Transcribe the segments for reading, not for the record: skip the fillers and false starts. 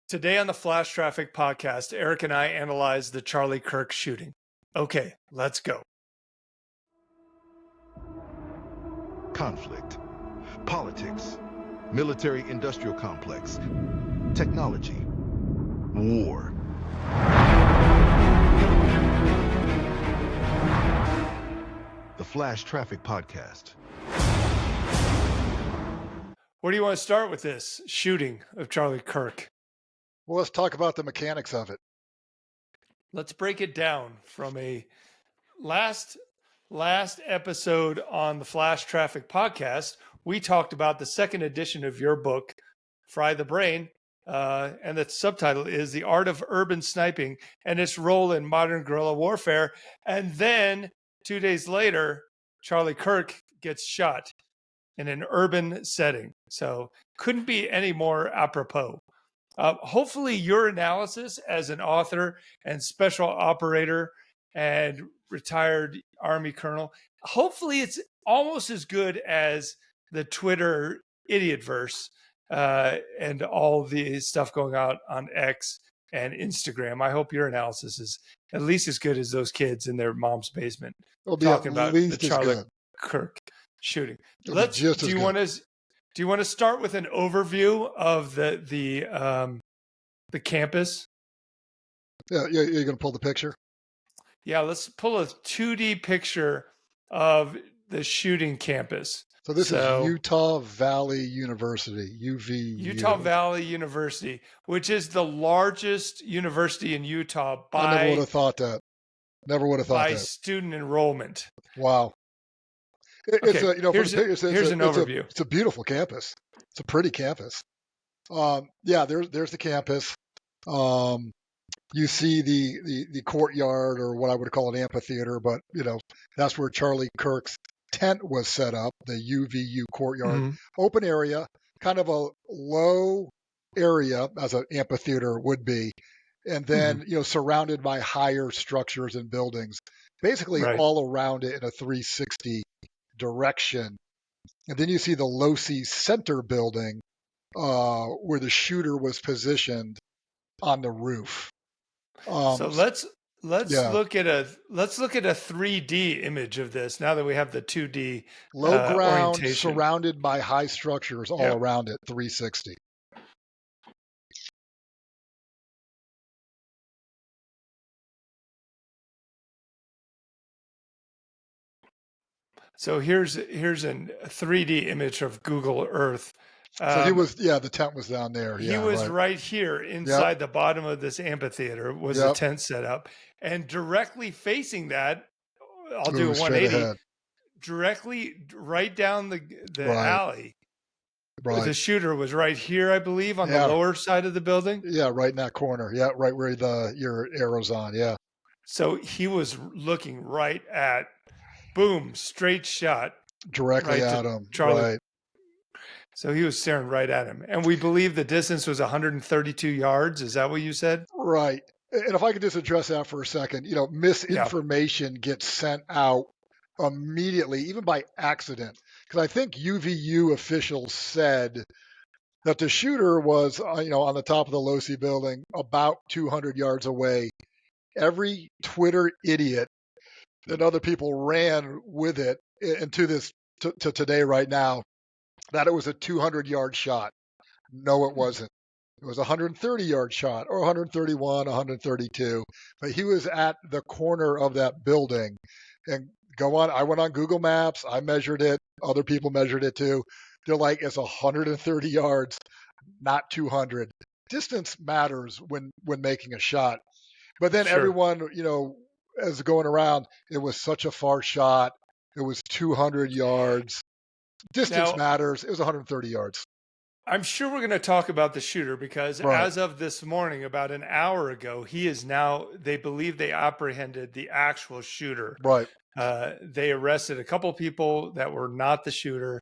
Today on the Flash Traffic podcast, Eric and I analyze the Charlie Kirk shooting. Okay, let's go. Conflict, politics, military-industrial complex, technology, war. The Flash Traffic Podcast. Where do you want to start with this shooting of Charlie Kirk? Well, let's talk about the mechanics of it. Let's break it down from a last episode on the Flash Traffic podcast. We talked about the second edition of your book, Fry the Brain, and the subtitle is The Art of Urban Sniping and Its Role in Modern Guerrilla Warfare. And then 2 days later, Charlie Kirk gets shot in an urban setting. So couldn't be any more apropos. Hopefully your analysis as an author and special operator and retired Army colonel, hopefully it's almost as good as the Twitter idiotverse and all the stuff going out on X and Instagram. I hope your analysis is at least as good as those kids in their mom's basement talking about the Charlie Kirk shooting. Do you want to start with an overview of the campus? Yeah, you're going to pull the picture? Yeah, let's pull a 2D picture of the shooting campus. So this is Utah Valley University, UVU. Utah Valley University, which is the largest university in Utah by I never would have thought that. Never would have thought that. By student enrollment. Wow. Here's an overview. It's a beautiful campus. It's a pretty campus. There's the campus. You see the courtyard, or what I would call an amphitheater, but that's where Charlie Kirk's tent was set up, the UVU courtyard. Mm-hmm. Open area, kind of a low area as an amphitheater would be, and then surrounded by higher structures and buildings, basically all around it in a 360 direction. And then you see the Losi Center building where the shooter was positioned on the roof. So let's look at a 3D image of this now that we have the 2D low ground surrounded by high structures all around it, 360. So here's a 3D image of Google Earth. So he was, the tent was down there. He was right here inside the bottom of this amphitheater was a tent set up. And directly facing that, I'll do a 180, directly right down the alley. Right. The shooter was right here, I believe, on the lower side of the building. Yeah, right in that corner. Yeah, right where your arrow's on, yeah. So he was looking right at, boom, straight shot. Directly at him, Charlie. Right. So he was staring right at him. And we believe the distance was 132 yards. Is that what you said? Right. And if I could just address that for a second, misinformation gets sent out immediately, even by accident. Because I think UVU officials said that the shooter was, on the top of the Losi building, about 200 yards away. Every Twitter idiot and other people ran with it into to today right now, that it was a 200-yard shot. No, it wasn't. It was a 130-yard shot, or 131, 132. But he was at the corner of that building. And I went on Google Maps. I measured it. Other people measured it too. They're like, it's 130 yards, not 200. Distance matters when making a shot. But then everyone, as going around, it was such a far shot. It was 200 yards. Distance matters. It was 130 yards. I'm sure we're going to talk about the shooter because as of this morning, about an hour ago, he is now, they believe they apprehended the actual shooter. Right. They arrested a couple people that were not the shooter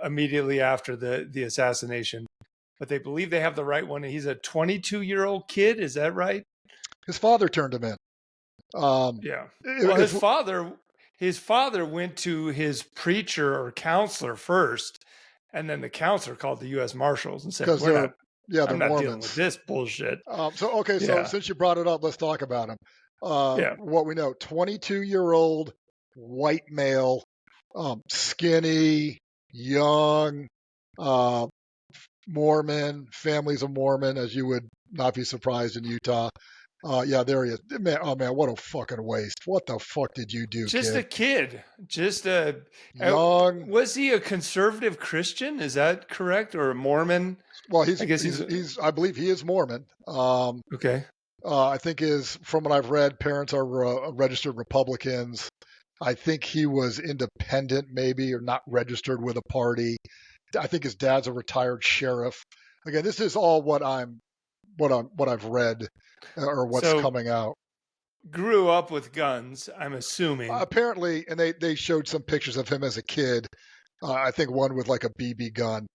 immediately after the assassination, but they believe they have the right one. He's a 22-year-old kid. Is that right? His father turned him in. Well, his father went to his preacher or counselor first, and then the counselor called the U.S. Marshals and said, Yeah, the I'm not dealing with Mormons. this bullshit. So Yeah. since you brought it up, let's talk about him. Yeah. What we know, 22-year-old white male, skinny, young, uh, Mormon, families of Mormon, as you would not be surprised in Utah. Yeah, there he is. Man, oh man, what a fucking waste. What the fuck did you do, Just a kid? kid. Just a. Young. Was he a conservative Christian? Is that correct? Or a Mormon? Well, I guess he's I believe he is Mormon. okay. I think from what I've read, parents are registered Republicans. I think he was independent, maybe, or not registered with a party. I think his dad's a retired sheriff. Again, this is all what I've read or what's So coming out. grew up with guns, I'm assuming. Apparently, and they showed some pictures of him as a kid. I think one with like a BB gun.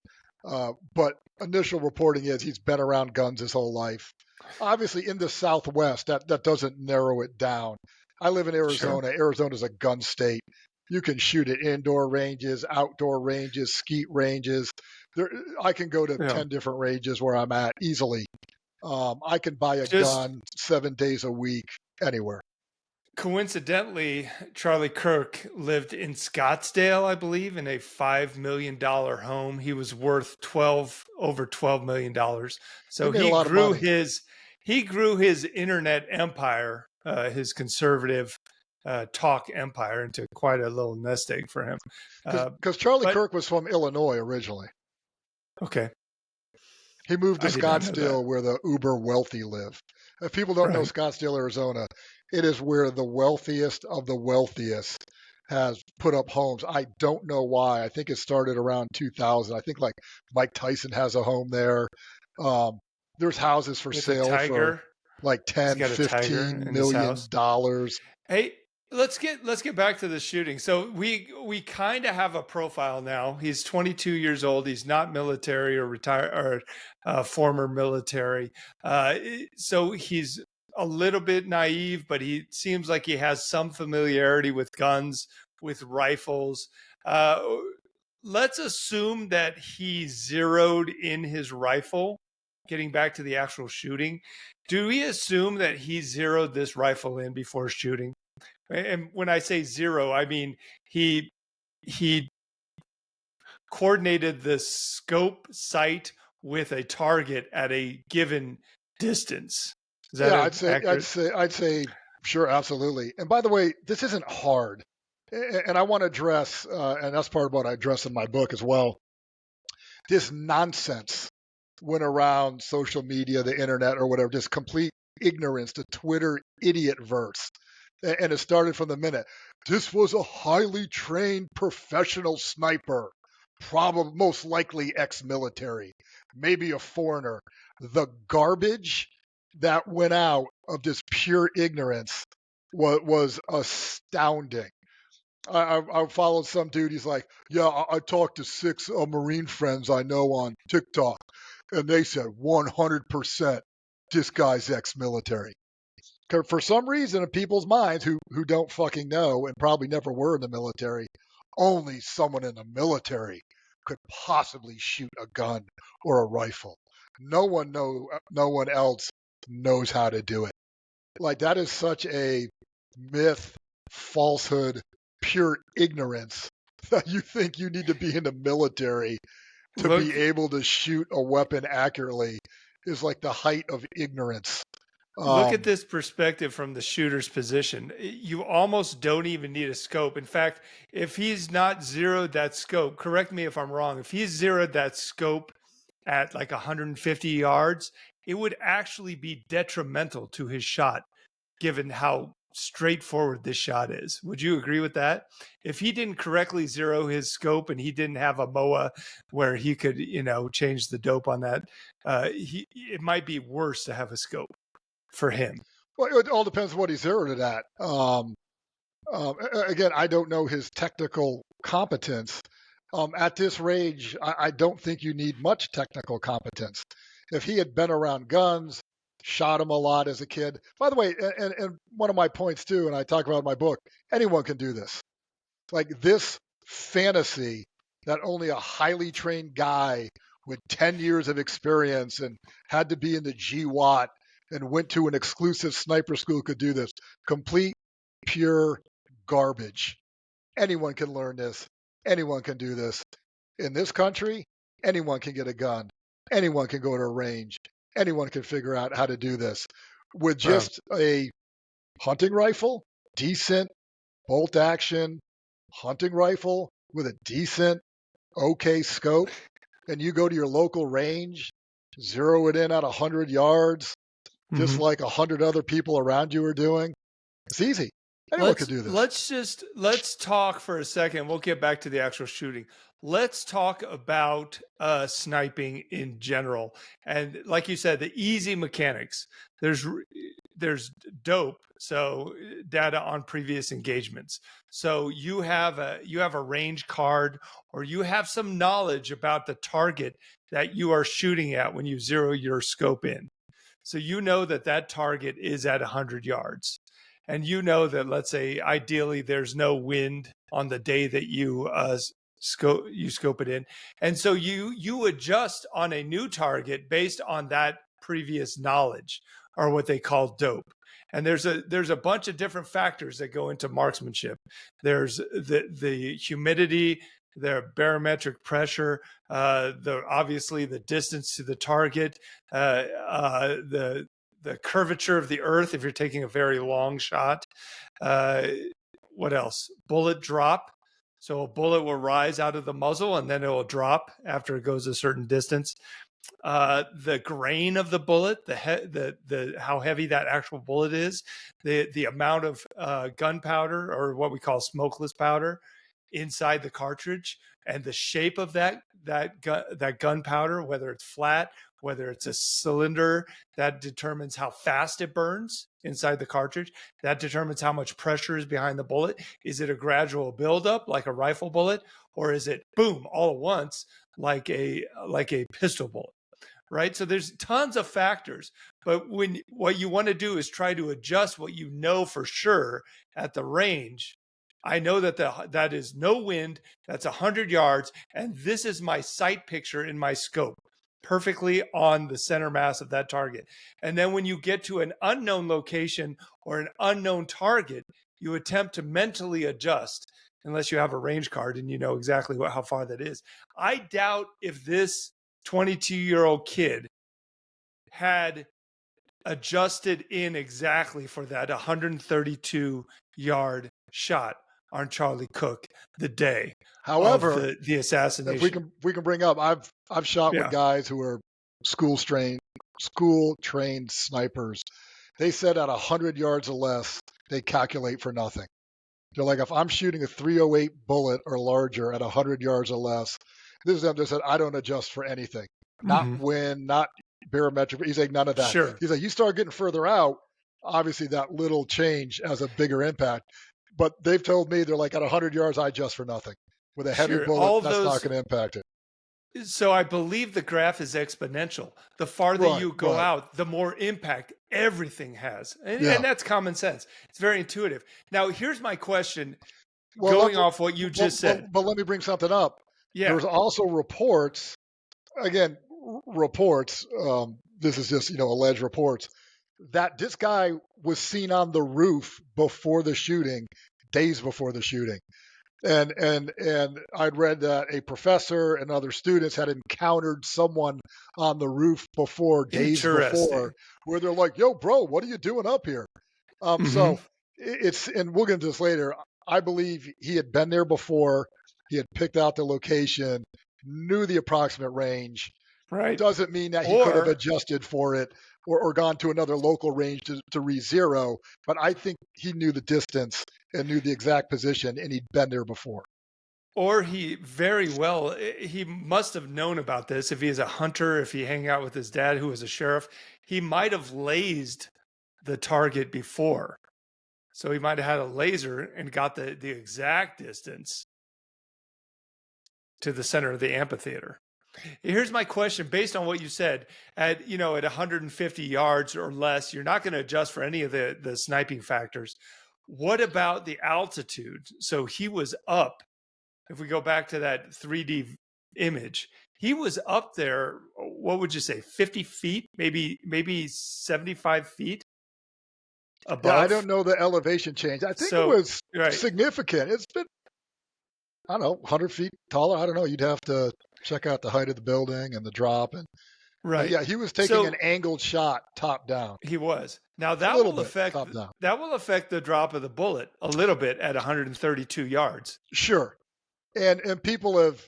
But initial reporting is he's been around guns his whole life. Obviously, in the Southwest, that doesn't narrow it down. I live in Sure. Arizona. Arizona's a gun state. You can shoot at indoor ranges, outdoor ranges, skeet ranges. There, I can go to Yeah. 10 different ranges where I'm at easily. I can buy a Just gun 7 days a week anywhere. coincidentally, Charlie Kirk lived in Scottsdale, I believe, in a $5 million home. He was worth over $12 million. He So made a lot of money he grew his internet empire, his conservative talk empire, into quite a little nest egg for him. because Charlie But Kirk was from Illinois originally. okay, He moved to I did not know that. Scottsdale where the uber wealthy live. If people don't know Right. Scottsdale, Arizona, it is where the wealthiest of the wealthiest has put up homes. I don't know why. I think it started around 2000. I think like Mike Tyson has a home there. Um, there's houses for With a sale for tiger. like He's 10, got a tiger 15 in his million house. dollars. Hey, let's get back to the shooting. So we kind of have a profile now. He's 22 years old. He's not military or retired or former military. So he's a little bit naive, but he seems like he has some familiarity with guns, with rifles. Uh, let's assume that he zeroed in his rifle. Getting back to the actual shooting, do we assume that he zeroed this rifle in before shooting? And when I say zero, I mean he coordinated the scope sight with a target at a given distance. Is that Yeah, accurate? I'd say, sure, absolutely. And by the way, this isn't hard. And I want to address, and that's part of what I address in my book as well. This nonsense went around social media, the internet, or whatever, just complete ignorance, the Twitter idiot verse. And it started from the minute. This was a highly trained professional sniper, probably most likely ex-military, maybe a foreigner. The garbage that went out of this pure ignorance was astounding. I followed some dude. He's like, yeah, I talked to 6 Marine friends I know on TikTok, and they said 100% this guy's ex-military. For some reason, in people's minds who don't fucking know and probably never were in the military, only someone in the military could possibly shoot a gun or a rifle. No one else knows how to do it. Like that is such a myth, falsehood, pure ignorance that you think you need to be in the military to be Look, able to shoot a weapon accurately is like the height of ignorance. look at Um, this perspective from the shooter's position. You almost don't even need a scope. In fact, if he's not zeroed that scope, correct me if I'm wrong, if he's zeroed that scope at like 150 yards, it would actually be detrimental to his shot, given how straightforward this shot is. Would you agree with that? If he didn't correctly zero his scope and he didn't have a MOA where he could, change the dope on that, it might be worse to have a scope for him. well, it all depends on what he zeroed it at. Again, I don't know his technical competence. At this range, I don't think you need much technical competence. If he had been around guns, shot him a lot as a kid. By the way, and one of my points too, and I talk about in my book, anyone can do this. Like this fantasy that only a highly trained guy with 10 years of experience and had to be in the GWAT and went to an exclusive sniper school could do this. Complete, pure garbage. Anyone can learn this. Anyone can do this. In this country, anyone can get a gun. Anyone can go to a range. Anyone can figure out how to do this with just a hunting rifle, decent bolt action hunting rifle with a decent, okay scope, and you go to your local range, zero it in at 100 yards, just like 100 other people around you are doing. It's easy. Anyone could do this. Let's talk for a second. We'll get back to the actual shooting. Let's talk about sniping in general. And like you said, the easy mechanics. There's dope. So data on previous engagements. So you have a range card, or you have some knowledge about the target that you are shooting at when you zero your scope in. So you know that target is at 100 yards. And you know that, let's say, ideally, there's no wind on the day that you scope it in, and so you adjust on a new target based on that previous knowledge, or what they call dope. And there's a bunch of different factors that go into marksmanship. There's the humidity, the barometric pressure, obviously the distance to the target, the curvature of the earth if you're taking a very long shot. What else? Bullet drop. So a bullet will rise out of the muzzle and then it will drop after it goes a certain distance. The grain of the bullet, the how heavy that actual bullet is, the amount of gunpowder, or what we call smokeless powder, inside the cartridge, and the shape of that gunpowder, whether it's flat, whether it's a cylinder, that determines how fast it burns inside the cartridge. That determines how much pressure is behind the bullet. Is it a gradual buildup like a rifle bullet, or is it boom all at once like a pistol bullet? Right? So there's tons of factors, but what you want to do is try to adjust what you know for sure at the range. I know that is no wind, that's 100 yards, and this is my sight picture in my scope, perfectly on the center mass of that target. And then when you get to an unknown location or an unknown target, you attempt to mentally adjust, unless you have a range card and you know exactly how far that is. I doubt if this 22-year-old kid had adjusted in exactly for that 132-yard shot on Charlie Cook the day However, of the assassination. If we can bring up, I've shot with guys who are school trained snipers. They said at 100 yards or less, they calculate for nothing. They're like, if I'm shooting a 308 bullet or larger at 100 yards or less, this is them that said, I don't adjust for anything. Not wind, not barometric. He's like, none of that. Sure. He's like, you start getting further out, obviously that little change has a bigger impact. But they've told me, they're like, at 100 yards, I adjust for nothing. With a heavy bullet, that's not going to impact it. So I believe the graph is exponential. The farther you go out, the more impact everything has. And that's common sense. It's very intuitive. Now, here's my question, going off what you just said. But let me bring something up. Yeah. There's also reports, this is just, alleged reports, that this guy was seen on the roof before the shooting, days before the shooting. And I'd read that a professor and other students had encountered someone on the roof days before, where they're like, yo, bro, what are you doing up here? So and we'll get into this later. I believe he had been there before. He had picked out the location, knew the approximate range. Right. Doesn't mean that he could have adjusted for it or gone to another local range to re-zero. But I think he knew the distance and knew the exact position, and he'd been there before. Or he must have known about this. If he's a hunter, if he hang out with his dad, who was a sheriff, he might have lased the target before. So he might have had a laser and got the exact distance to the center of the amphitheater. Here's my question, based on what you said, at 150 yards or less, you're not going to adjust for any of the sniping factors. What about the altitude? So he was up. If we go back to that 3D image, he was up there. What would you say? 50 feet, maybe 75 feet Yeah, I above. don't know the elevation change. I think it So was right, significant. It's been, I don't know, 100 feet taller. I don't know. You'd have to check out the height of the building and the drop. But right. yeah, he was taking an So angled shot top down, he was. Now a little bit top down. that will affect the drop of the bullet a little bit at 132 yards. Sure. And people have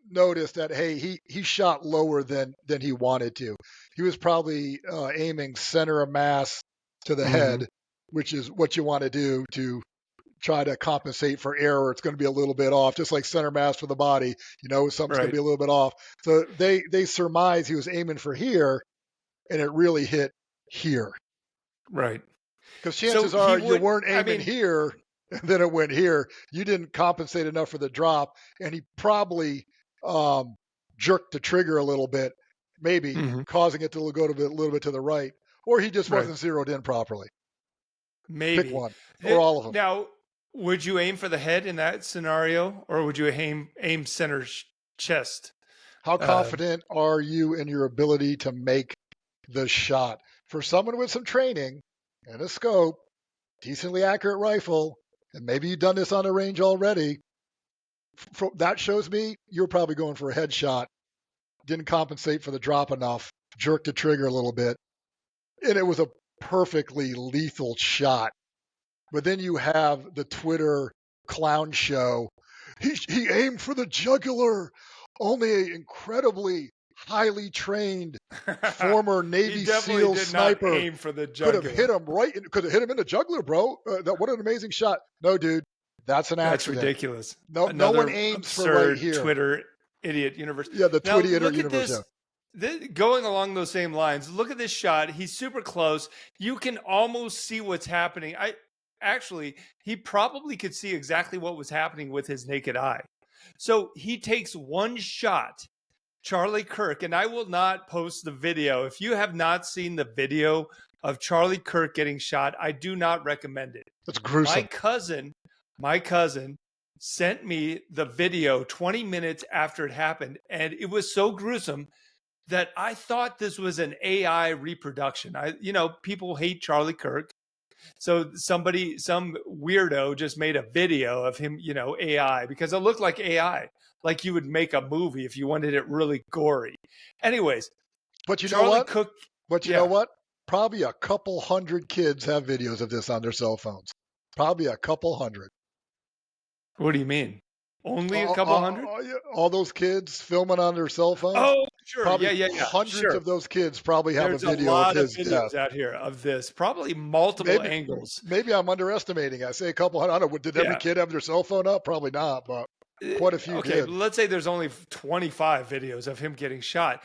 noticed that, hey, he shot lower than he wanted to. He was probably aiming center of mass to the Hmm. head, which is what you want to do to try to compensate for error. It's going to be a little bit off, just like center mass for the body. Something's going to Right, be a little bit off. So they surmise he was aiming for here, and it really hit here. right. Because So chances he are you would. weren't I aiming mean, here, and then it went here. You didn't compensate enough for the drop, and he probably jerked the trigger a little bit, maybe mhm, causing it to go a little bit to the right, or he just right. wasn't zeroed in properly. Pick Maybe. one, or all of them. Now, would you aim for the head in that scenario, or would you aim center chest? How Uh, confident are you in your ability to make the shot? For someone with some training and a scope, decently accurate rifle, and maybe you've done this on the range already, that shows me you're probably going for a headshot. Didn't compensate for the drop enough, jerked the trigger a little bit, and it was a perfectly lethal shot. But then you have the Twitter clown show. He aimed for the jugular. Only an incredibly highly trained former he Navy definitely SEAL did not sniper aim for the could have hit jugular. him could have hit him in the jugular, bro. What an amazing shot. No, dude, that's an That's accident. ridiculous. No one Another aims for right absurd here. Twitter idiot universe. Yeah, the Now Twitty look at universe. Yeah. this. Going along those same lines, look at this shot. He's super close. You can almost see what's happening. He probably could see exactly what was happening with his naked eye. So he takes one shot, Charlie Kirk, and I will not post the video. If you have not seen the video of Charlie Kirk getting shot, I do not recommend it. That's gruesome. My cousin sent me the video 20 minutes after it happened, and it was so gruesome that I thought this was an AI reproduction. People hate Charlie Kirk. So some weirdo just made a video of him, AI, because it looked like AI, like you would make a movie if you wanted it really gory. Anyways, But you know Charlie what? Cook, But you know yeah. what? Probably a couple hundred kids have videos of this on their cell phones. Probably a couple hundred. What do you mean? Only a All, couple hundred? all those kids filming on their cell phones. Oh, sure. Probably Yeah. hundreds Sure. of those kids probably have There's a a video of lot of his death. videos out here of this, probably multiple angles. Maybe I'm underestimating. I say a couple hundred. I don't know. Did every Yeah. kid have their cell phone up? Probably not, but quite a few Okay, did. let's say there's only 25 videos of him getting shot.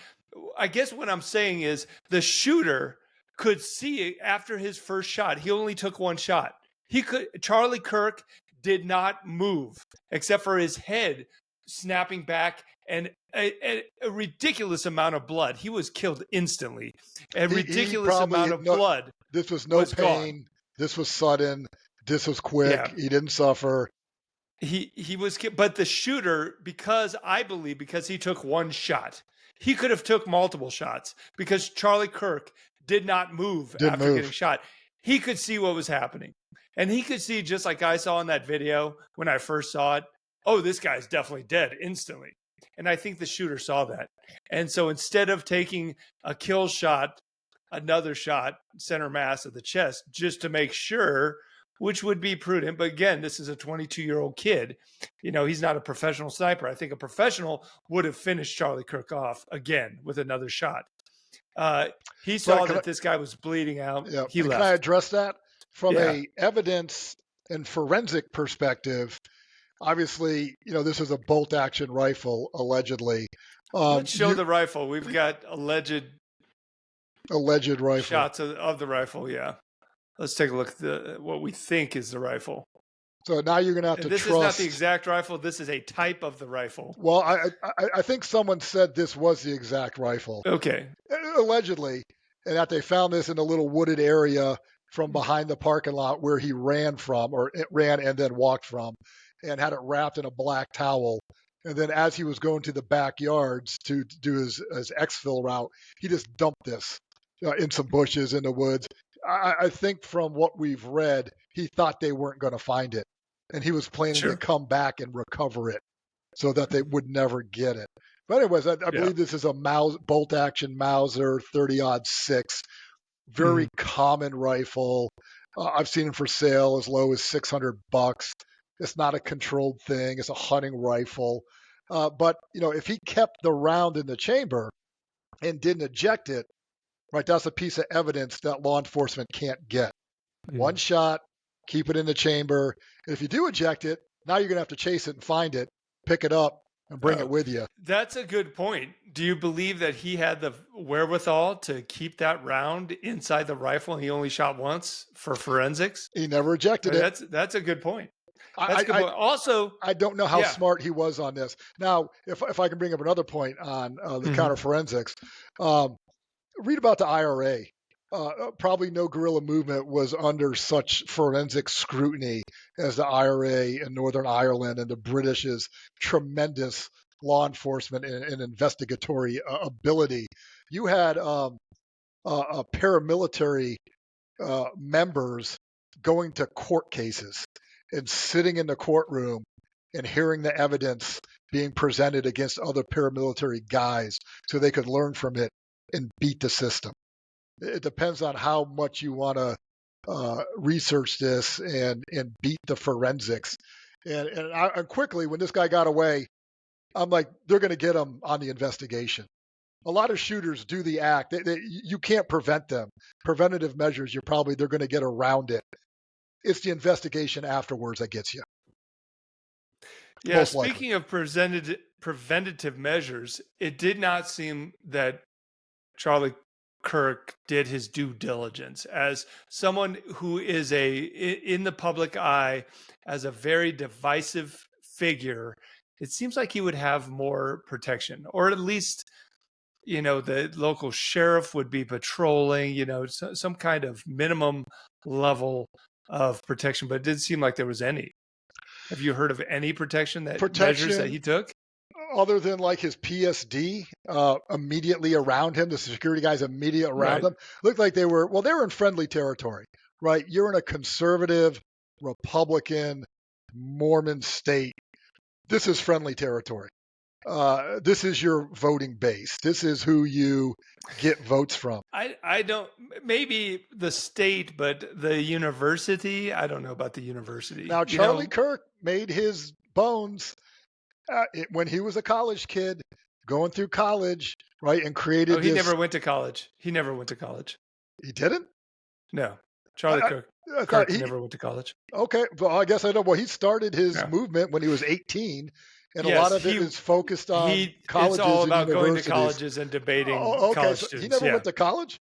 I guess what I'm saying is the shooter could see after his first shot. He only took one shot. Charlie Kirk did not move except for his head snapping back and a ridiculous amount of blood. He was killed instantly. A ridiculous amount of blood. This was no pain. Gone. This was sudden. This was quick. Yeah. He didn't suffer. He was, but the shooter, because he took one shot, he could have took multiple shots because Charlie Kirk did not move after getting shot. He could see what was happening, and he could see, just like I saw in that video when I first saw it, oh, this guy's definitely dead instantly. And I think the shooter saw that. And so instead of taking a kill shot, another shot, center mass of the chest, just to make sure, which would be prudent. But again, this is a 22-year-old kid. He's not a professional sniper. I think a professional would have finished Charlie Kirk off again with another shot. He saw that this guy was bleeding out. Yeah. He left. Can I address that from a evidence and forensic perspective? Obviously, this is a bolt action rifle, allegedly. Let's show the rifle. We've got alleged rifle shots of the rifle. Yeah. Let's take a look at what we think is the rifle. So now you're going to have to trust. This is not the exact rifle. This is a type of the rifle. Well, I think someone said this was the exact rifle. Okay. Allegedly, and that they found this in a little wooded area from behind the parking lot where he ran from, or it ran and then walked from, and had it wrapped in a black towel And then as he was going to the backyards to do his exfil route, he just dumped this in some bushes in the woods. I think from what we've read, he thought they weren't going to find it. And he was planning to Sure. come back and recover it so that they would never get it. But anyways, I believe this is a bolt action Mauser 30-06, very common rifle. I've seen them for sale as low as $600. It's not a controlled thing. It's a hunting rifle. But if he kept the round in the chamber and didn't eject it, right, that's a piece of evidence that law enforcement can't get. One shot, keep it in the chamber. And if you do eject it, now you're going to have to chase it and find it, pick it up, and bring it with you. That's a good point. Do you believe that he had the wherewithal to keep that round inside the rifle and he only shot once for forensics? He never ejected it. That's a good point. Also, I don't know how smart he was on this. Now, if I can bring up another point on the counter forensics, read about the IRA. Probably no guerrilla movement was under such forensic scrutiny as the IRA in Northern Ireland and the British's tremendous law enforcement and investigatory ability. You had paramilitary members going to court cases and sitting in the courtroom and hearing the evidence being presented against other paramilitary guys so they could learn from it and beat the system. It depends on how much you want to research this and beat the forensics. And quickly, when this guy got away, I'm like, they're going to get him on the investigation. A lot of shooters do the act. You can't prevent them. Preventative measures, they're going to get around it. It's the investigation afterwards that gets you. Yeah, speaking of preventative measures, it did not seem that Charlie Kirk did his due diligence as someone who is in the public eye as a very divisive figure. It seems like he would have more protection, or at least, the local sheriff would be patrolling, some kind of minimum level of protection, but it didn't seem like there was any. Have you heard of any measures that he took? Other than like his PSD immediately around him, the security guys immediately around him, looked like they were in friendly territory, right? You're in a conservative, Republican, Mormon state. This is friendly territory. This is your voting base. This is who you get votes from. I don't, maybe the state, but the university, I don't know about the university. Now, Charlie Kirk made his bones when he was a college kid going through college, right? And created he never went to college. He He didn't? No. Charlie Kirk never went to college. Okay. Well, I guess I know. Well, he started his movement when he was 18. And a lot of it is focused on colleges. It's all about and going to colleges and debating college students. He never went to college?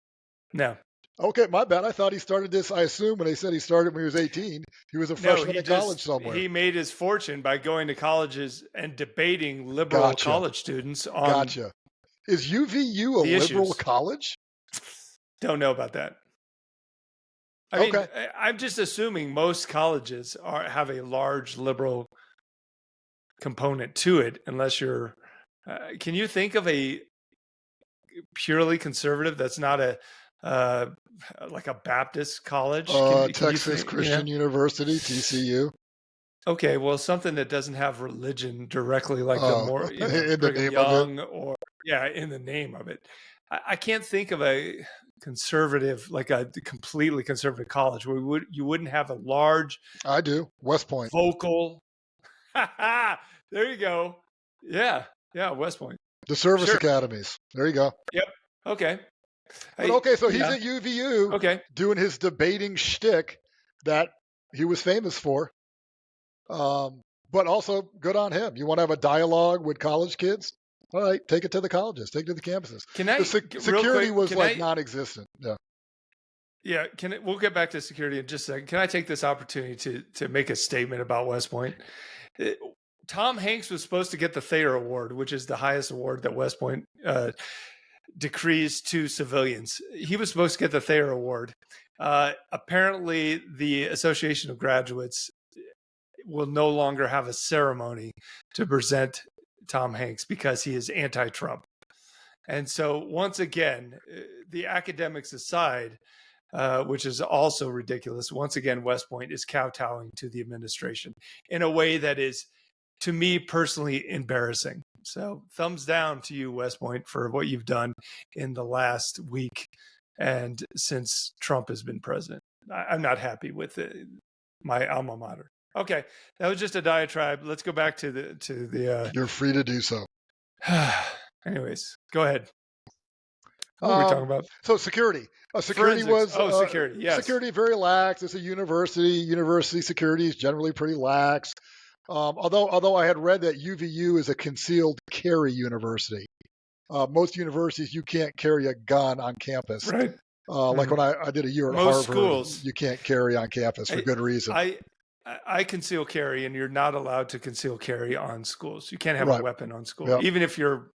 No. Okay, my bad. I thought he started this, I assume, when they said he started when he was 18. He was a freshman in college somewhere. He made his fortune by going to colleges and debating liberal college students on Gotcha. Is UVU a liberal college? Don't know about that. I mean, I'm just assuming most colleges have a large liberal component to it, unless you're can you think of a purely conservative that's not like a Baptist college? Texas Christian University, TCU. Okay, well, something that doesn't have religion directly, like in the name Young, of it, or in the name of it. I can't think of a conservative, like a completely conservative college where you wouldn't have a large. I do. West Point. Vocal. There you go. Yeah, West Point. The service academies. There you go. Yep. Okay. So he's at UVU doing his debating shtick that he was famous for. But also good on him. You want to have a dialogue with college kids? All right, take it to the colleges, take it to the campuses. Security was non-existent. Yeah. Yeah, we'll get back to security in just a second. Can I take this opportunity to make a statement about West Point? Tom Hanks was supposed to get the Thayer Award, which is the highest award that West Point decrees to civilians. He was supposed to get the Thayer Award. Apparently, the Association of Graduates will no longer have a ceremony to present Tom Hanks because he is anti-Trump. And so once again, the academics aside, which is also ridiculous, once again, West Point is kowtowing to the administration in a way that is, to me personally, embarrassing. So thumbs down to you, West Point, for what you've done in the last week and since Trump has been president. I'm not happy with my alma mater. Okay, that was just a diatribe. Let's go back to the. You're free to do so. Anyways, go ahead. What are we talking about? So security. Security Forensics. was security. Yes. Security very lax. It's a university. University security is generally pretty lax. Although I had read that UVU is a concealed carry university. Most universities you can't carry a gun on campus. Right. Like when I did a year at Most Harvard, schools, you can't carry on campus for good reason. I conceal carry, and you're not allowed to conceal carry on schools. You can't have Right. a weapon on school, Yep. even if you're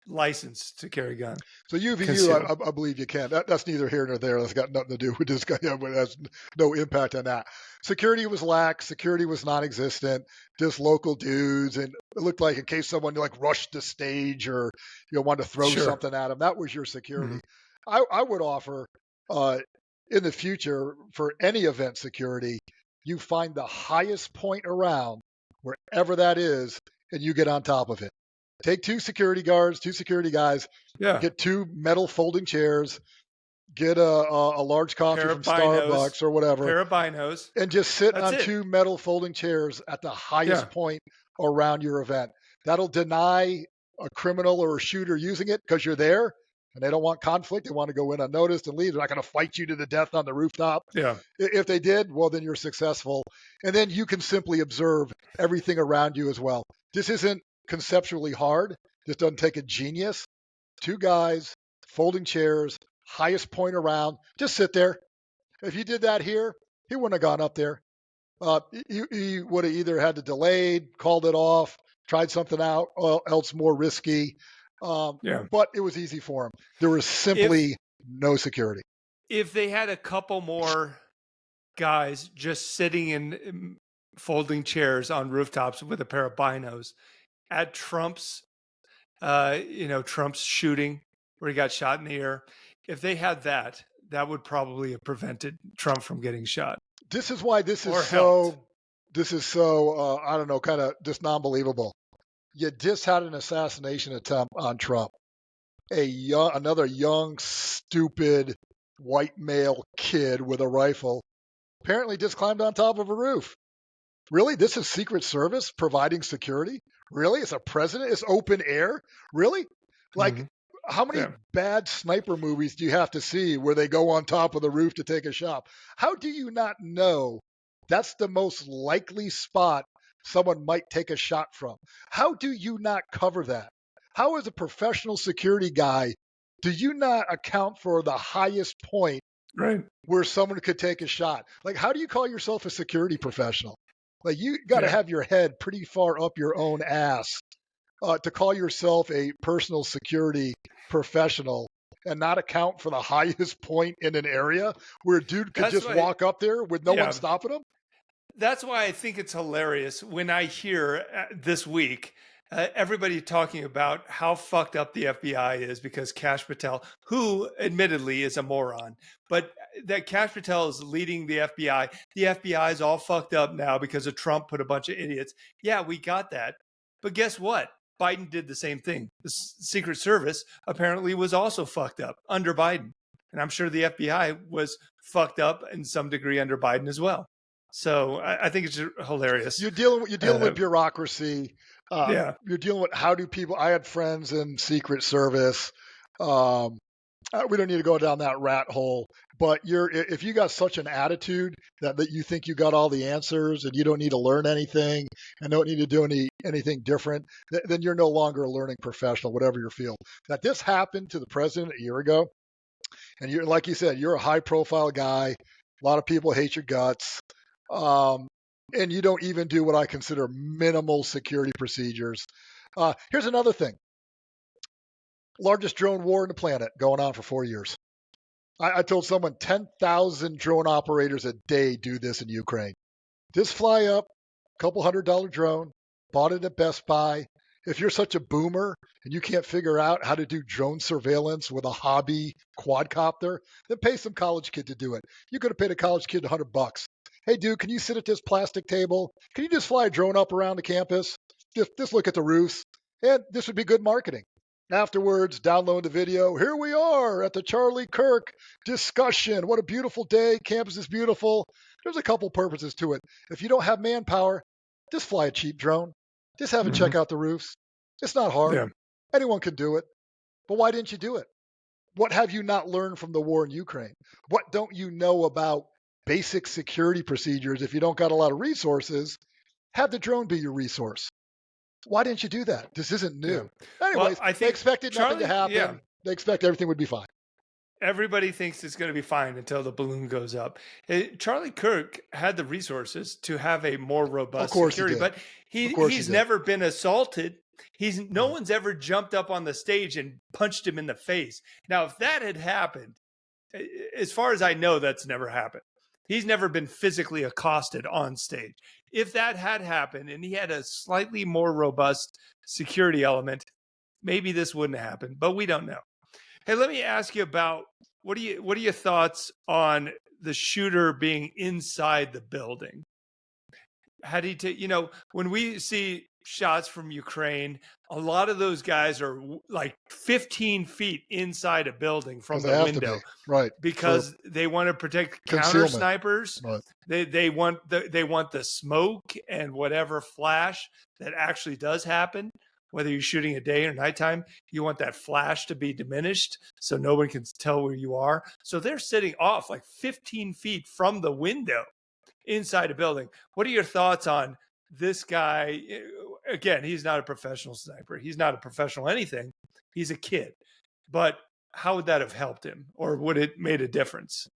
licensed to carry a gun. So UVU, Concealed. I believe you can. That's neither here nor there. That's got nothing to do with this guy. It has no impact on that. Security was lax. Security was non-existent. Just local dudes, and it looked like in case someone like rushed the stage or wanted to throw Sure. something at them, that was your security. I would offer in the future for any event security, you find the highest point around wherever that is, and you get on top of it. Take two security guards, two security guys, Yeah. get two metal folding chairs, get a large coffee Pair from of binos, Starbucks or whatever, pair of binos. and just sit That's on it. two metal folding chairs at the highest Yeah. point around your event. That'll deny a criminal or a shooter using it because you're there and they don't want conflict. They want to go in unnoticed and leave. They're not going to fight you to the death on the rooftop. Yeah. If they did, well, then you're successful. And then you can simply observe everything around you as well. This isn't conceptually hard. This doesn't take a genius. Two guys, folding chairs, highest point around. Just sit there. If you did that here, he wouldn't have gone up there. He would have either had to delayed, called it off, tried something out, or else more risky. Yeah. But it was easy for him. There was simply no security. If they had a couple more guys just sitting in folding chairs on rooftops with a pair of binos at Trump's, Trump's shooting where he got shot in the air, if they had that, that would probably have prevented Trump from getting shot. This is why this is Or so, helped. I don't know, kind of just non-believable. You just had an assassination attempt on Trump. Another young, stupid, white male kid with a rifle apparently just climbed on top of a roof. Really? This is Secret Service providing security? Really? It's a president? It's open air? Really? Like, how many bad sniper movies do you have to see where they go on top of the roof to take a shot? How do you not know that's the most likely spot someone might take a shot from? How do you not cover that? How, as a professional security guy, do you not account for the highest point where someone could take a shot? Like, how do you call yourself a security professional? Like, you got to have your head pretty far up your own ass to call yourself a personal security professional and not account for the highest point in an area where a dude could walk up there with no one stopping him. That's why I think it's hilarious when I hear this week everybody talking about how fucked up the FBI is because Kash Patel, who admittedly is a moron, but that Kash Patel is leading the FBI. The FBI is all fucked up now because of Trump put a bunch of idiots. Yeah, we got that. But guess what? Biden did the same thing. The Secret Service apparently was also fucked up under Biden. And I'm sure the FBI was fucked up in some degree under Biden as well. So I think it's hilarious. You're dealing with bureaucracy. You're dealing with how do people. I had friends in Secret Service. We don't need to go down that rat hole. But if you got such an attitude that you think you got all the answers and you don't need to learn anything and don't need to do anything different, then you're no longer a learning professional, whatever your field. That this happened to the president a year ago, and you're, like you said, you're a high-profile guy. A lot of people hate your guts. And you don't even do what I consider minimal security procedures. Here's another thing. Largest drone war on the planet going on for 4 years. I told someone 10,000 drone operators a day do this in Ukraine. Just fly up, $200 drone, bought it at Best Buy, If you're such a boomer and you can't figure out how to do drone surveillance with a hobby quadcopter, then pay some college kid to do it. You could have paid a college kid $100. Hey, dude, can you sit at this plastic table? Can you just fly a drone up around the campus? Just look at the roofs. And this would be good marketing. Afterwards, download the video. Here we are at the Charlie Kirk discussion. What a beautiful day. Campus is beautiful. There's a couple purposes to it. If you don't have manpower, just fly a cheap drone. Just have it check out the roofs. It's not hard. Yeah. Anyone can do it. But why didn't you do it? What have you not learned from the war in Ukraine? What don't you know about basic security procedures if you don't got a lot of resources? Have the drone be your resource. Why didn't you do that? This isn't new. Yeah. Anyways, I they think expected nothing to happen. Yeah. They expect everything would be fine. Everybody thinks it's going to be fine until the balloon goes up. Charlie Kirk had the resources to have a more robust security, but he's never been assaulted. No one's ever jumped up on the stage and punched him in the face. Now, if that had happened, as far as I know, that's never happened. He's never been physically accosted on stage. If that had happened and he had a slightly more robust security element, maybe this wouldn't happen, but we don't know. Hey, let me ask you about what are your thoughts on the shooter being inside the building? Had he when we see shots from Ukraine, a lot of those guys are like 15 feet inside a building from the window, right? Because they want to protect counter snipers. Right. They want the smoke and whatever flash that actually does happen. Whether you're shooting at day or nighttime, you want that flash to be diminished so no one can tell where you are. So they're sitting off like 15 feet from the window inside a building. What are your thoughts on this guy? Again, he's not a professional sniper. He's not a professional anything. He's a kid. But how would that have helped him, or would it made a difference?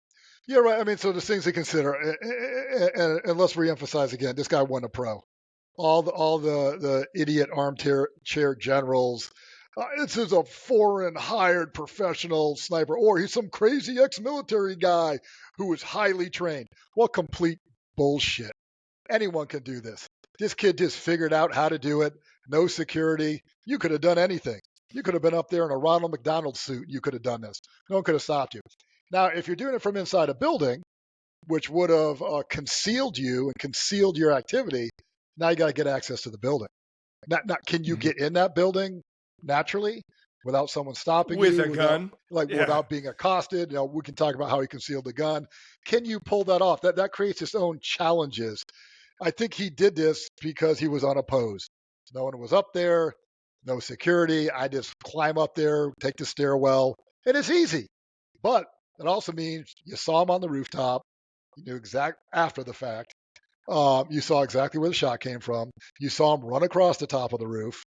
Yeah, right. I mean, so there's things to consider. And let's reemphasize again, this guy wasn't a pro. All the idiot armchair generals. This is a foreign hired professional sniper, or he's some crazy ex-military guy who is highly trained. Well, complete bullshit. Anyone can do this. This kid just figured out how to do it. No security. You could have done anything. You could have been up there in a Ronald McDonald suit. You could have done this. No one could have stopped you. Now, if you're doing it from inside a building, which would have concealed you and concealed your activity, now you got to get access to the building. Now, can you get in that building naturally without someone stopping with you? With a gun? Without being accosted? We can talk about how he concealed the gun. Can you pull that off? That creates its own challenges. I think he did this because he was unopposed. No one was up there, no security. I just climb up there, take the stairwell, and it's easy. But it also means you saw him on the rooftop. You knew after the fact. You saw exactly where the shot came from. You saw him run across the top of the roof.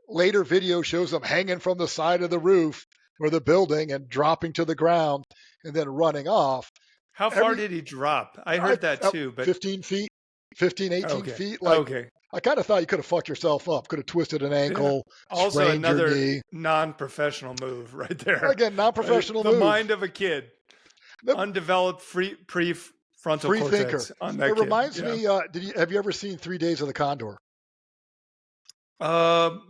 Later video shows him hanging from the side of the roof or the building and dropping to the ground and then running off. How far did he drop? I heard that too. But 15 feet, 15, 18 feet. I kind of thought you could have fucked yourself up. Could have twisted an ankle. Yeah. Also another non-professional move right there. Again, non-professional move. The mind of a kid. Undeveloped prefrontal cortex on that kid. It reminds me, have you ever seen 3 Days of the Condor?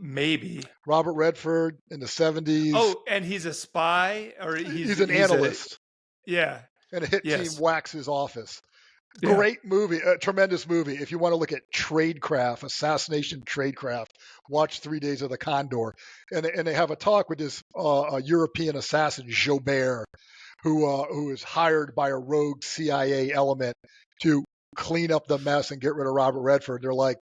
Maybe. Robert Redford in the 70s. Oh, and he's a spy, or he's an analyst. Yeah. And a hit team whacks his office. Great movie, a tremendous movie. If you want to look at assassination tradecraft, watch 3 Days of the Condor. And they have a talk with this European assassin, Jobert, who is hired by a rogue CIA element to clean up the mess and get rid of Robert Redford. They're like,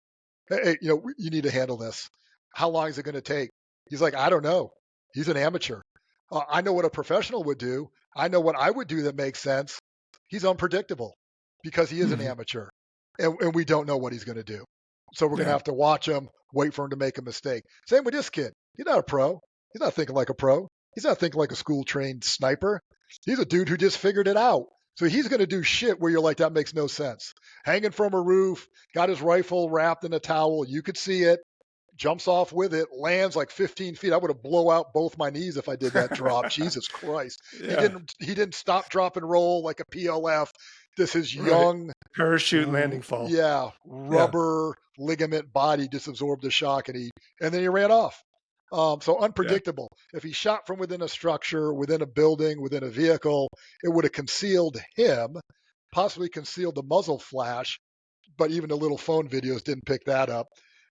hey, you need to handle this. How long is it going to take? He's like, I don't know. He's an amateur. I know what a professional would do. I know what I would do that makes sense. He's unpredictable because he is an amateur, and we don't know what he's going to do. So we're going to have to watch him, wait for him to make a mistake. Same with this kid. He's not a pro. He's not thinking like a pro. He's not thinking like a school-trained sniper. He's a dude who just figured it out. So he's going to do shit where you're like, that makes no sense. Hanging from a roof, got his rifle wrapped in a towel. You could see it. Jumps off with it, lands like 15 feet. I would have blow out both my knees if I did that drop. Jesus Christ. Yeah. He didn't stop, drop, and roll like a PLF. This is young. Parachute landing fall. Yeah. Rubber ligament body just absorbed the shock, and then he ran off. So unpredictable. If he shot from within a structure, within a building, within a vehicle, it would have concealed him, possibly concealed the muzzle flash, but even the little phone videos didn't pick that up.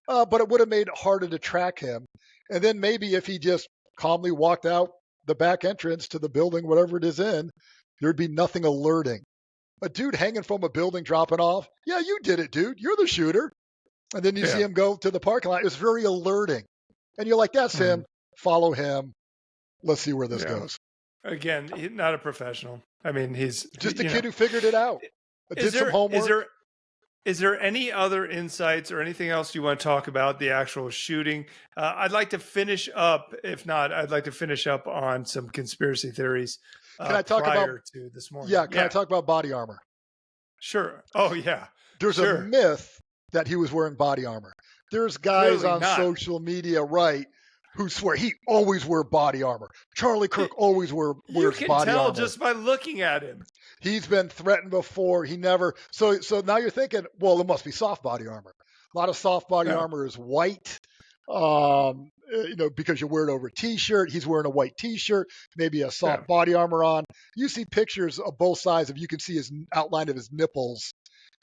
But it would have made it harder to track him. And then maybe if he just calmly walked out the back entrance to the building, whatever it is in, there'd be nothing alerting. A dude hanging from a building dropping off, yeah, you did it, dude. You're the shooter. And then you see him go to the parking lot. It's very alerting. And you're like, that's him. Follow him. Let's see where this goes. Again, he's not a professional. I mean, he's just a kid who figured it out. Did some homework. Is there any other insights or anything else you want to talk about the actual shooting? I'd like to finish up. If not, I'd like to finish up on some conspiracy theories. Can I talk prior to this morning? Yeah. Can I talk about body armor? Sure. Oh yeah. There's a myth that he was wearing body armor. There's guys Clearly on not. social media, right, who swear he always wore body armor. Charlie Kirk always wears body armor. You can tell just by looking at him. He's been threatened before. He never. So now you're thinking, well, it must be soft body armor. A lot of soft body armor is white. Because you wear it over a t-shirt. He's wearing a white t-shirt, maybe a soft body armor on. You see pictures of both sides of you can see his outline of his nipples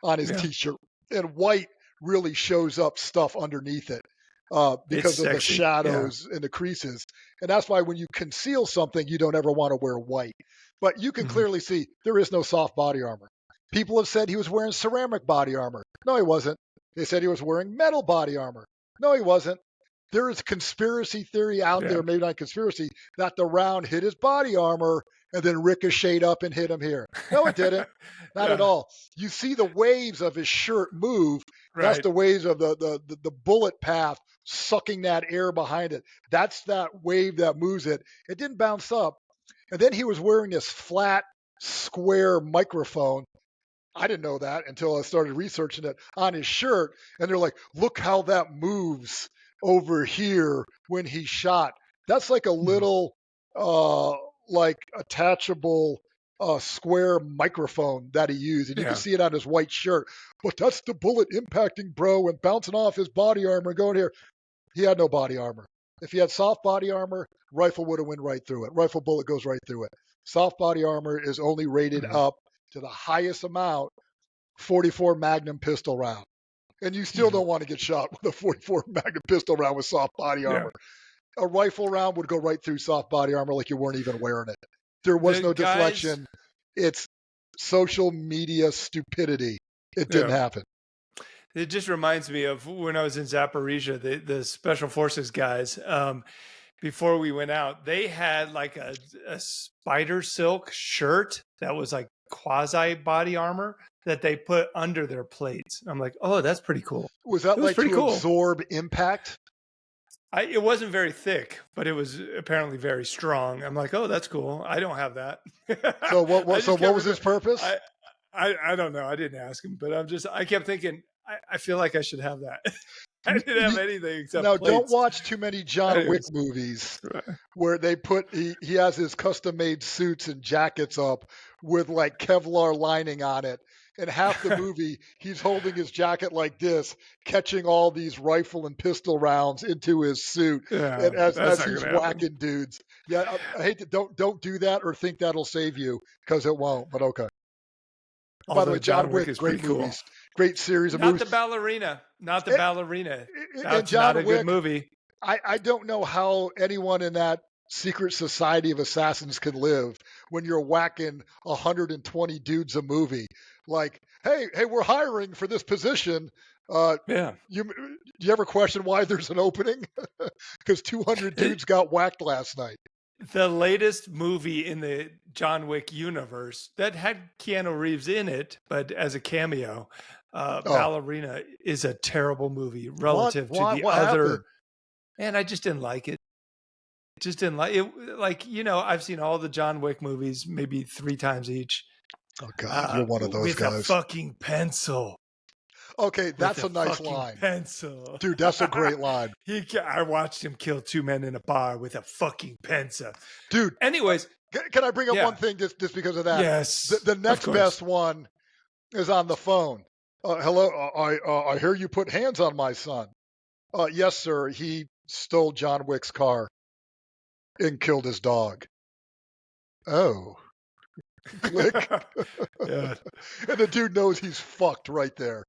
on his t-shirt. And white really shows up stuff underneath it because of the shadows and the creases. And that's why when you conceal something, you don't ever want to wear white. But you can clearly see there is no soft body armor. People have said he was wearing ceramic body armor. No, he wasn't. They said he was wearing metal body armor. No, he wasn't. There is conspiracy theory out there, maybe not conspiracy, that the round hit his body armor and then ricocheted up and hit him here. No, it didn't. Not at all. You see the waves of his shirt move. That's the waves of the bullet path sucking that air behind it. That's that wave that moves it. It didn't bounce up. And then he was wearing this flat, square microphone. I didn't know that until I started researching it on his shirt. And they're like, look how that moves over here when he shot. That's like a little attachable square microphone that he used, and you can see it on his white shirt. But that's the bullet impacting, bro, and bouncing off his body armor and going here. He had no body armor. If he had soft body armor, rifle would have went right through it. Rifle bullet goes right through it. Soft body armor is only rated up to the highest amount, 44 Magnum pistol round. And you still don't want to get shot with a 44 Magnum pistol round with soft body armor. A rifle round would go right through soft body armor like you weren't even wearing it. There was no deflection. It's social media stupidity. It didn't happen. It just reminds me of when I was in Zaporizhia, the Special Forces guys, before we went out, they had like a spider silk shirt that was like quasi body armor that they put under their plates. I'm like, oh, that's pretty cool. Was that like to absorb impact? It wasn't very thick, but it was apparently very strong. I'm like, oh, that's cool. I don't have that. So what was his purpose? I don't know. I didn't ask him, but I kept thinking, I feel like I should have that. I didn't have anything except plates. Don't watch too many John Wick movies where they put he has his custom made suits and jackets up with like Kevlar lining on it. And half the movie, he's holding his jacket like this, catching all these rifle and pistol rounds into his suit, and as he's whacking dudes. Yeah, I hate to don't do that or think that'll save you, because it won't. But okay. By the way, John Wick is great movies, great series of movies. Not the ballerina. That's not a good movie. I don't know how anyone in that secret society of assassins can live when you're whacking 120 dudes a movie. Like, hey, we're hiring for this position. You ever question why there's an opening? Because 200 dudes got whacked last night. The latest movie in the John Wick universe that had Keanu Reeves in it, but as a cameo, Ballerina is a terrible movie relative to the other. Happened? Man, I just didn't like it. Just didn't like it. Like, I've seen all the John Wick movies maybe 3 times each. Oh God, you're one of those guys. With a fucking pencil. Okay, that's a nice line. Pencil. Dude, that's a great line. I watched him kill 2 men in a bar with a fucking pencil. Dude. Anyways. Can I bring up one thing just because of that? Yes. The next best one is on the phone. Hello, I hear you put hands on my son. Yes, sir. He stole John Wick's car and killed his dog. Oh, click. Yeah. And the dude knows he's fucked right there.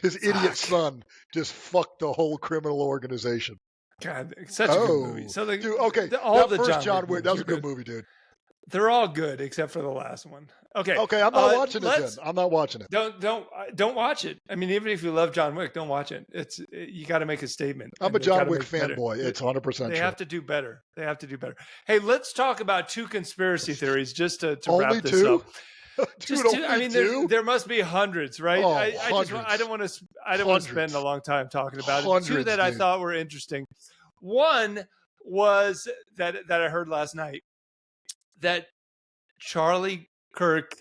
His idiot Fuck. son just fucked the whole criminal organization. God, such a good movie. Oh, So dude. Okay, all that the first John John Wick Wick, that movies was are a good good. movie, dude. They're all good except for the last one. Okay. Okay, I'm not watching it then. Let's I'm not watching it. don't watch it. I mean, even if you love John Wick, don't watch it. You got to make a statement. I'm and a they've John gotta Wick make better. fanboy. It's 100% They true. have to do better. They have to do better. Hey, let's talk about two conspiracy theories just to Only wrap this two? up. Dude, Just two. I only mean, two? there must be hundreds, right? Oh, I hundreds. don't want to spend a long time talking about it. Two Hundreds, that I dude. thought were interesting. One was that I heard last night that Charlie Kirk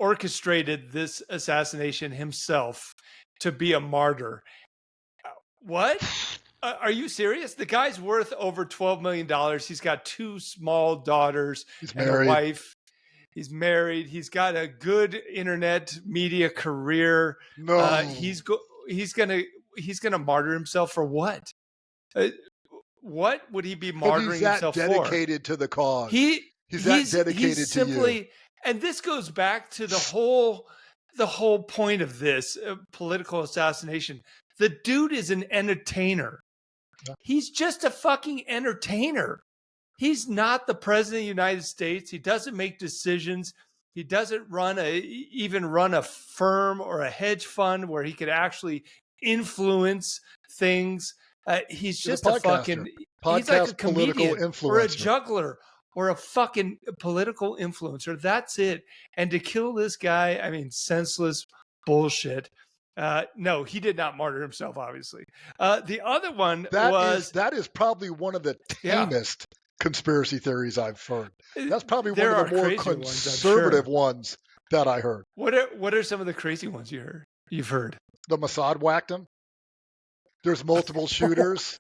orchestrated this assassination himself to be a martyr. What? Are you serious? The guy's worth over $12 million. He's got two small daughters and a wife. He's married. He's got a good internet media career. No. He's gonna martyr himself for what? What would he be martyring himself for? He's that dedicated to the cause. He's that dedicated to you. to And this goes back to the whole point of this political assassination. The dude is an entertainer. He's just a fucking entertainer. He's not the president of the United States. He doesn't make decisions. He doesn't even run a firm or a hedge fund where he could actually influence things. He's just a fucking he's like a comedian or a juggler or a fucking political influencer. That's it. And to kill this guy, I mean, senseless bullshit. No, he did not martyr himself, obviously. The other one that is probably one of the tamest conspiracy theories I've heard. That's probably one of the more conservative ones that I heard. What are some of the crazy ones you've heard? The Mossad whacked him. There's multiple shooters.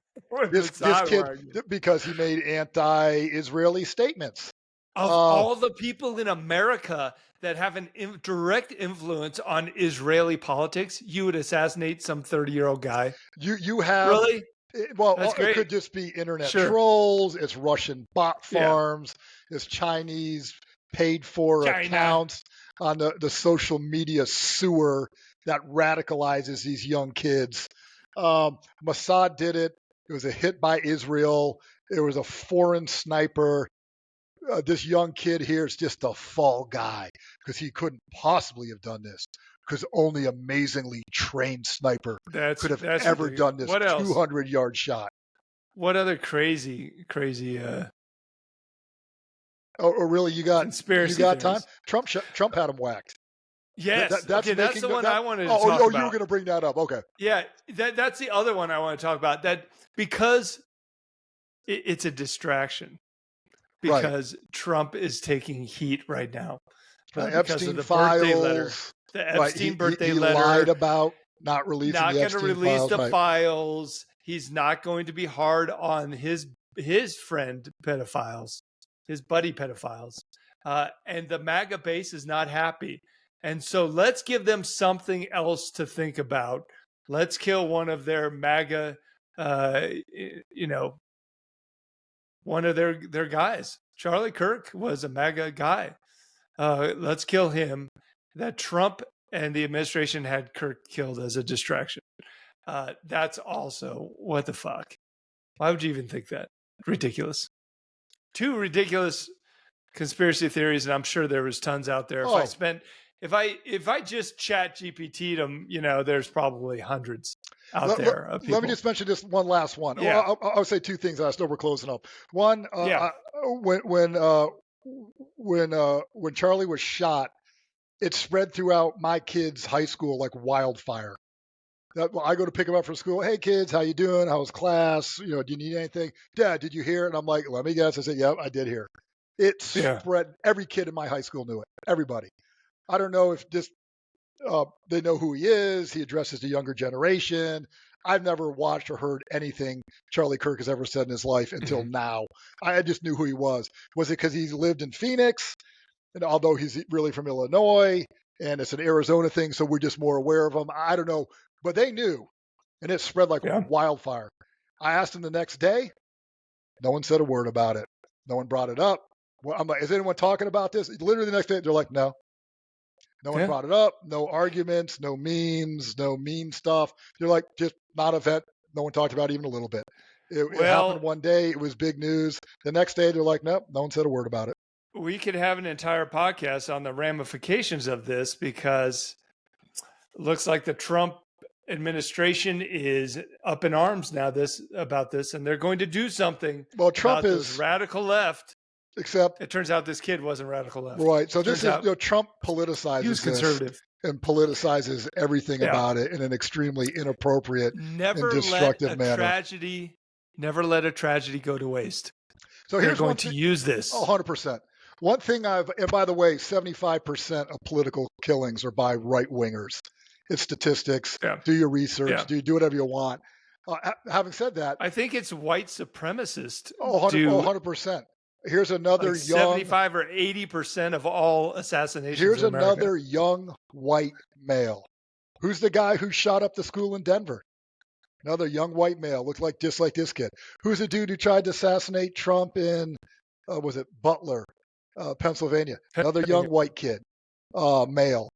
this kid, because he made anti-Israeli statements. Of all the people in America that have an direct influence on Israeli politics, you would assassinate some 30-year-old guy. You have really? Well, it could just be internet trolls. It's Russian bot farms. It's Chinese paid-for accounts on the social media sewer that radicalizes these young kids. Mossad did it. It was a hit by Israel. It was a foreign sniper. This young kid here is just a fall guy because he couldn't possibly have done this because only amazingly trained sniper could have ever done this 200-yard shot. What other crazy Oh, really? You got conspiracy? You got time? Trump had him whacked. Yes, that's the one I wanted to talk about. Oh, you were going to bring that up? Okay. Yeah, that's the other one I want to talk about. That because it's a distraction. Because Trump is taking heat right now. Epstein of the files. Birthday letter. The Epstein birthday letter. He lied about not releasing the Epstein files. Not going to release the files. He's not going to be hard on his friend pedophiles, his buddy pedophiles. And the MAGA base is not happy. And so let's give them something else to think about. Let's kill one of their MAGA, one of their guys. Charlie Kirk was a MAGA guy. Let's kill him. That Trump and the administration had Kirk killed as a distraction. That's also, what the fuck? Why would you even think that? Ridiculous. Two ridiculous conspiracy theories, and I'm sure there was tons out there. If I just chat GPT'd them, there's probably hundreds out there of people. Let me just mention this one last one. Yeah. I'll say two things. I still we're closing up. One, when Charlie was shot, it spread throughout my kids' high school like wildfire. I go to pick them up from school. Hey kids, how you doing? How was class? Do you need anything? Dad, did you hear it? And I'm like, let me guess. I said, yep, I did hear. It spread. Every kid in my high school knew it. Everybody. I don't know if just they know who he is. He addresses the younger generation. I've never watched or heard anything Charlie Kirk has ever said in his life until now. I just knew who he was. Was it because he lived in Phoenix? And although he's really from Illinois, and it's an Arizona thing, so we're just more aware of them. I don't know, but they knew, and it spread like wildfire. I asked them the next day. No one said a word about it. No one brought it up. Well, I'm like, is anyone talking about this? Literally the next day, they're like, no. No one brought it up. No arguments, no memes, no mean stuff. They're like, just not a vet. No one talked about it even a little bit. It happened one day. It was big news. The next day, they're like, nope, no one said a word about it. We could have an entire podcast on the ramifications of this, because it looks like the Trump administration is up in arms now about this, and they're going to do something. Well, Trump about those radical left. Except it turns out this kid wasn't radical left. Right. So this is Trump politicizes conservative and politicizes everything about it in an extremely inappropriate and destructive manner. Never let a tragedy go to waste. So they're going to use this. 100%. One thing and by the way, 75% of political killings are by right wingers. It's statistics. Yeah. Do your research. Do whatever you want. Having said that, I think it's white supremacists. 100%. Here's another 75 or 80% of all assassinations. Here's another young white male. Who's the guy who shot up the school in Denver? Another young white male, looked like just like this kid. Who's the dude who tried to assassinate Trump in, was it Butler, Pennsylvania? Another young white kid, male.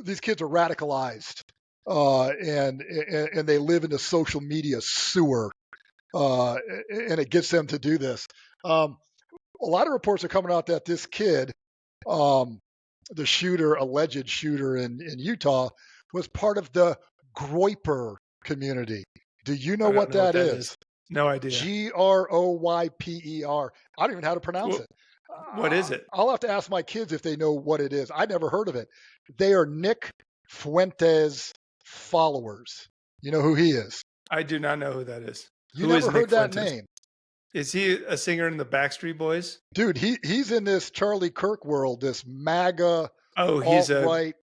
These kids are radicalized, and they live in the social media sewer, and it gets them to do this. A lot of reports are coming out that this kid, the alleged shooter in Utah, was part of the Groyper community. Do you know what that is? No idea. Groyper. I don't even know how to pronounce it. What is it? I'll have to ask my kids if they know what it is. I never heard of it. They are Nick Fuentes followers. You know who he is? I do not know who that is. You never heard that name? Is he a singer in the Backstreet Boys? Dude, he's in this Charlie Kirk world, this MAGA, he's alt-right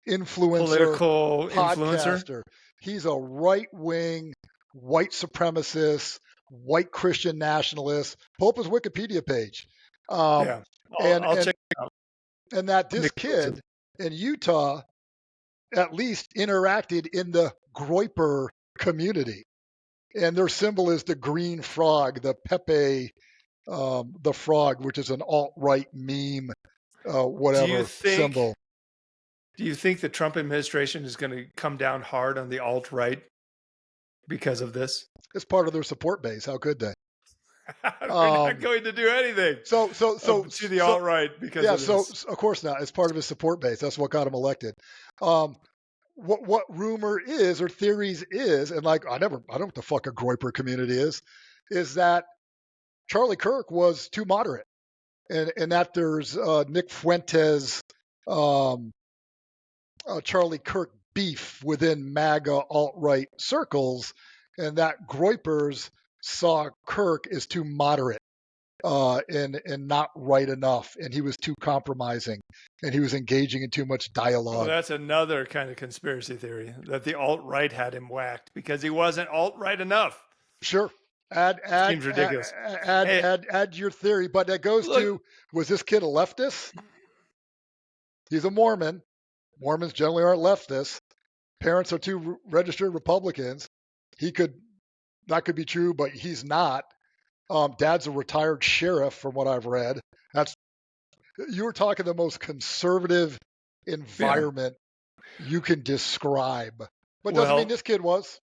influencer, political podcaster. Influencer. He's a right-wing, white supremacist, white Christian nationalist. Pull up his Wikipedia page. I'll check it out. And that this kid in Utah at least interacted in the Groyper community. And their symbol is the green frog, the Pepe, the frog, which is an alt-right meme, whatever symbol. Do you think the Trump administration is going to come down hard on the alt-right because of this? It's part of their support base. How could they? They're not going to do anything. So to the alt-right because of this. So of course not. It's part of his support base. That's what got him elected. What rumor is or theories is, and like I don't know what the fuck a Groyper community is that Charlie Kirk was too moderate, and that there's Nick Fuentes, Charlie Kirk beef within MAGA alt-right circles, and that Groypers saw Kirk as too moderate and not right enough, and he was too compromising, and he was engaging in too much dialogue. Well, that's another kind of conspiracy theory, that the alt-right had him whacked because he wasn't alt-right enough. Sure. Seems ridiculous. Add your theory, but that goes to, was this kid a leftist? He's a Mormon. Mormons generally aren't leftists. Parents are two registered Republicans. That could be true, but he's not. Dad's a retired sheriff, from what I've read. You were talking the most conservative environment you can describe, but doesn't mean this kid was.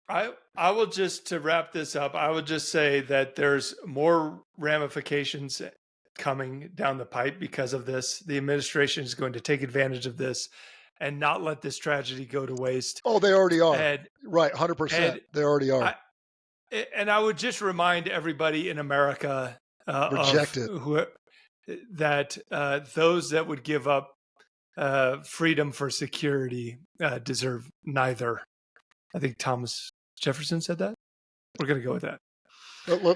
I will just, to wrap this up, I would just say that there's more ramifications coming down the pipe because of this. The administration is going to take advantage of this and not let this tragedy go to waste. Oh, they already are. Right, 100%. They already are. And I would just remind everybody in America that those that would give up freedom for security deserve neither. I think Thomas Jefferson said that. We're going to go with that.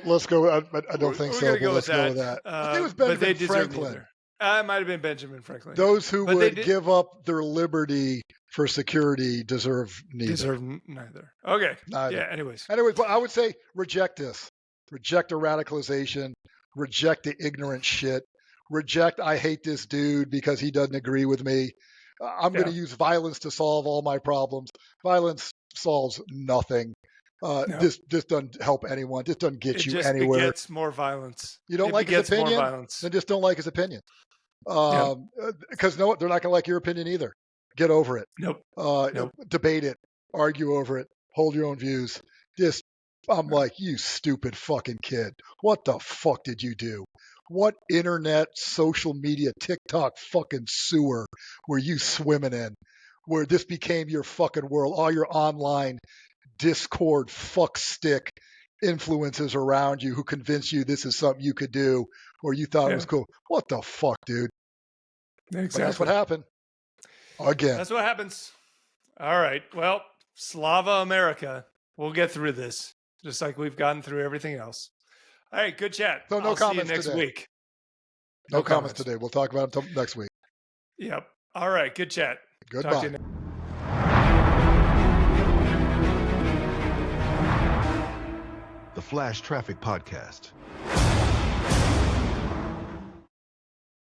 Let's go. I don't think so. But let's go with that. I think it was Benjamin Franklin. It might have been Benjamin Franklin. Those who would give up their liberty for security deserve neither. Deserve neither. Okay. Neither. Yeah. Anyways, but I would say reject this. Reject the radicalization. Reject the ignorant shit. reject, I hate this dude because he doesn't agree with me. I'm going to use violence to solve all my problems. Violence solves nothing. No. This doesn't help anyone. This doesn't get you just anywhere. Begets more violence. You don't like his opinion? More violence. Then just don't like his opinion. Because they're not going to like your opinion either. Get over it. Nope. Debate it. Argue over it. Hold your own views. I'm like, you stupid fucking kid. What the fuck did you do? What internet, social media, TikTok fucking sewer were you swimming in? Where this became your fucking world, all your online Discord fuck stick influences around you who convinced you this is something you could do or you thought it was cool. What the fuck, dude? Exactly. But that's what happened. Again. That's what happens. All right. Well, Slava America. We'll get through this, just like we've gotten through everything else. All right, good chat. So no I'll comments see you next today. week. No comments today. We'll talk about it next week. Yep. All right, good chat. Goodbye. Talk to you next. The Flash Traffic Podcast.